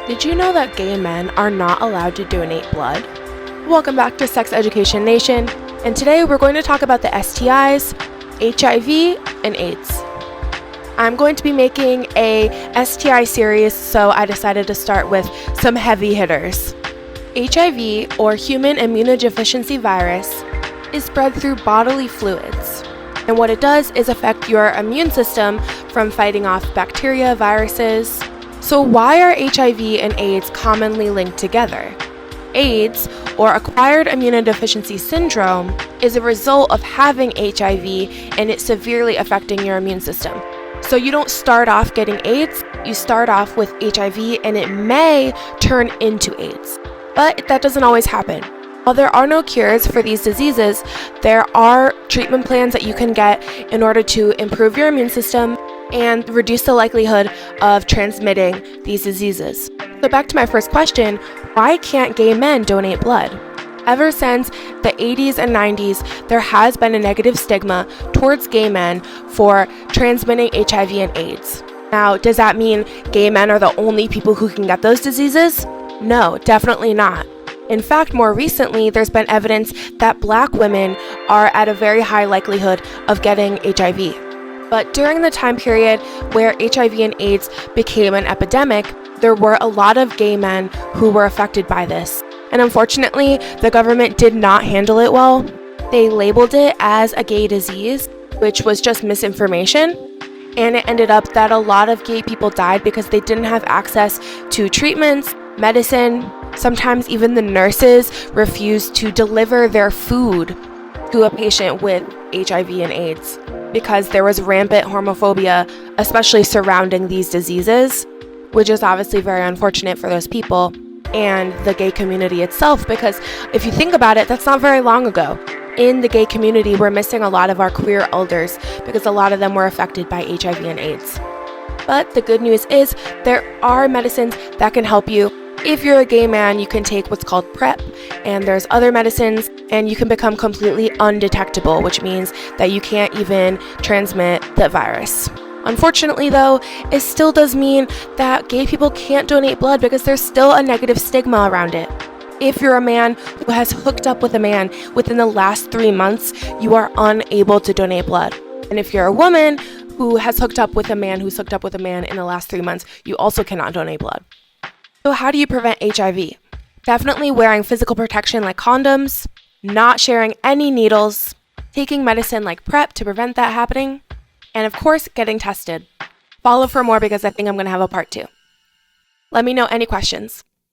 Did you know that gay men are not allowed to donate blood? Welcome back to Sex Education Nation, and today we're going to talk about the STIs, HIV, and AIDS. I'm going to be making a STI series, so I decided to start with some heavy hitters. HIV, or human immunodeficiency virus, is spread through bodily fluids. And what it does is affect your immune system from fighting off bacteria, viruses. So why are HIV and AIDS commonly linked together? AIDS, or acquired immunodeficiency syndrome, is a result of having HIV and it severely affecting your immune system. So you don't start off getting AIDS, you start off with HIV and it may turn into AIDS. But that doesn't always happen. While there are no cures for these diseases, there are treatment plans that you can get in order to improve your immune system and reduce the likelihood of transmitting these diseases. So back to my first question, why can't gay men donate blood? Ever since the 80s and 90s, there has been a negative stigma towards gay men for transmitting HIV and AIDS. Now, does that mean gay men are the only people who can get those diseases? No, definitely not. In fact, more recently, there's been evidence that Black women are at a very high likelihood of getting HIV. But during the time period where HIV and AIDS became an epidemic, there were a lot of gay men who were affected by this. And unfortunately, the government did not handle it well. They labeled it as a gay disease, which was just misinformation. And it ended up that a lot of gay people died because they didn't have access to treatments, medicine. Sometimes even the nurses refused to deliver their food to a patient with HIV and AIDS because there was rampant homophobia, especially surrounding these diseases, which is obviously very unfortunate for those people and the gay community itself, because if you think about it, that's not very long ago. In the gay community, we're missing a lot of our queer elders because a lot of them were affected by HIV and AIDS. But the good news is there are medicines that can help you. If you're a gay man, you can take what's called PrEP, and there's other medicines, and you can become completely undetectable, which means that you can't even transmit the virus. Unfortunately, though, it still does mean that gay people can't donate blood because there's still a negative stigma around it. If you're a man who has hooked up with a man within the last 3 months, you are unable to donate blood. And if you're a woman who has hooked up with a man who's hooked up with a man in the last 3 months, you also cannot donate blood. So how do you prevent HIV? Definitely wearing physical protection like condoms, not sharing any needles, taking medicine like PrEP to prevent that happening, and of course, getting tested. Follow for more because I think I'm going to have a part 2. Let me know any questions.